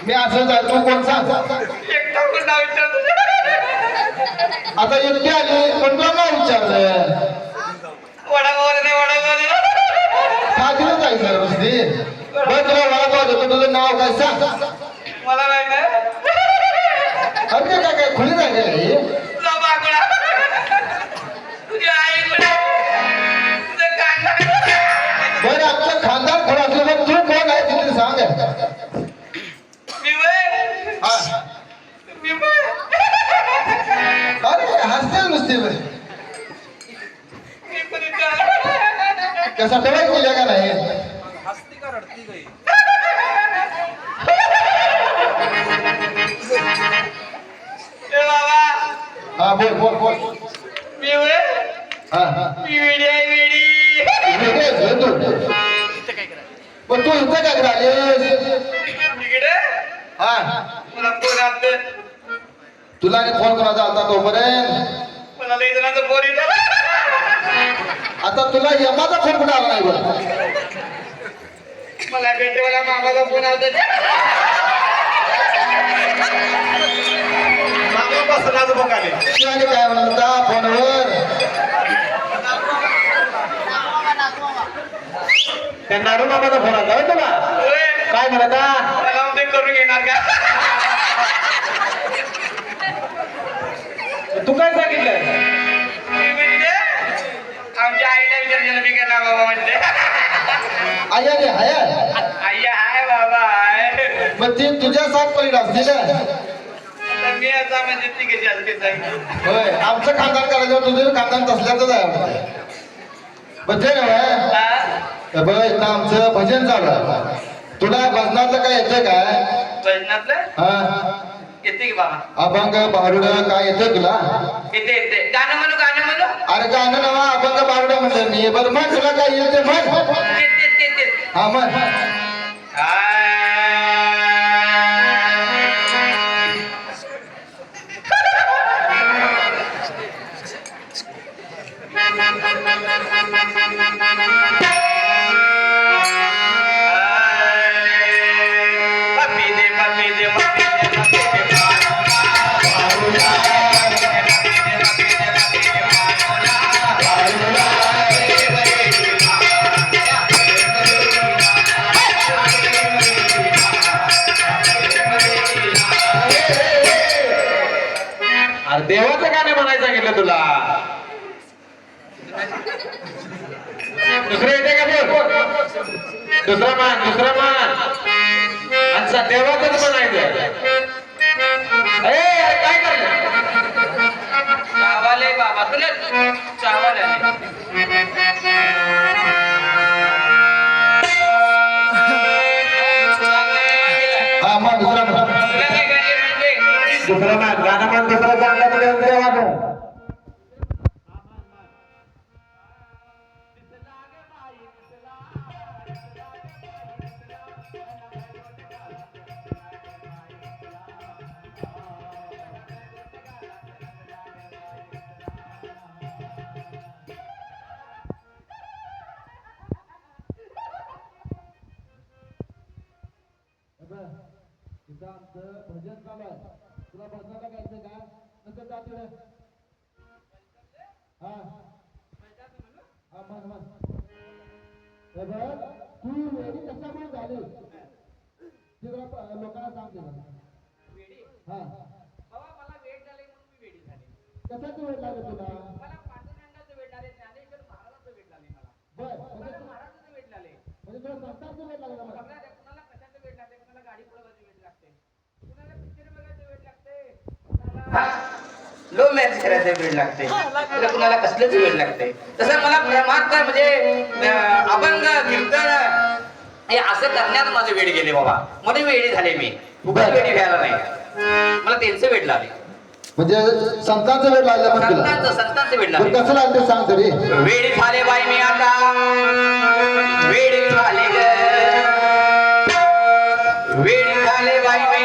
मी असं जातो कोण सांग आता इतकी आली पण तुला नाव विचारलं खातीला जायचं नुसती बरं तुला वडापाव देतो तुझं नाव काय सांग मला नाही अरे काय काय खुली जायचं बरं आमचं खानदार कोण असलं तर तू कोण आहे तिथे सांग अरे हसते नुसते कसा टोळा केल्या का नाही हसती का रडती गई बाबा हा बोल बोल बोल मी हा हा वेडी आहे वेडी पण तू इथं काय राहिलेस तिकडे हा मला फोन आलते तुला आणि फोन कोणाचा आलता तोपर्यंत मला लई जणांचा फोन येतो आता तुला यमाचा फोन कुठे आला नाही बरं मला भेटते मला मामाचा फोन आलता मामा बसला बघ आले आणि काय म्हणता फोनवर त्या नारू मामाचा फोन आला तुला काय म्हणता मला ते करून घेणार का तू काय सांगितलं म्हणजे आमच्या आईला विचारलं मी काय बाबा म्हणते आया रे हाया आई हाय बाबा हाय मग ती तुझ्या साथ पडली असतील तर मी आता म्हणजे ती कशी असते सांग होय आमचं खानदान करायचं तुझं खानदान तसल्याच आहे भजन आहे बघ इथं आमचं भजन चालू आहे तुला भजनातलं काय येतं काय भजनातलं हा येते की बाबा अभंग भारुड काय येतं तुला येते येते गाणं म्हणू अरे गाणं नवा अभंग भारुड म्हणलं मी बरं म्हण तुला काय येते म्हण ते हा म्हण अरे देवाचं गाणं म्हणायचं सांगितलं तुला दुसरं येते का बोल दुसरा मान अच्छा देवाचंच म्हणायचं काय करलं चावाले बाबा तुला चावाले हा मग दुसरा मान गाणं म्हण दुसरं चांगलं म्हणजे देवाचं तिथं आमचं भजन चालू आहे तुला भजनाला गायचं का नंतर जा तिकडे हा हा म्हण तू वेळी कशामुळे झाली तिकडे लोकांना सांग तिला हा बाबा मला वेट झाले म्हणून मी वेडी झाले कशाचं वेळ लागेल तुला मला पांडुरंगाचं वेट झाले ज्ञानेश्वर महाराजांचं वेट झाले मला बर महाराजांचं वेट झाले म्हणजे तुला संतांचं वेळ लागला मला कुणाला कशाचं वेट लागते कुणाला गाडी पळवायचं वेट लागते कुणाला पिक्चर बघायचं वेट लागते लो मॅच करायचं वेळ लागते तुला कुणाला कसलंच वेळ लागते तसं मला परमार्थ म्हणजे अभंग कीर्तन हे असं करण्यात माझे वेळ गेले बाबा. मध्ये वेळी झाले मी. बरं. वेळी घ्यायला नाही. मला त्यांचं वेळ लागले. म्हणजे संतांचं वेळ लागलं मग तुला. संतांचं वेळ बरं, लागले. कसं लागते सांग तरी. वेळ झाले बाई मी आता. वेळ झाले ग. वेळ झाले बाई मी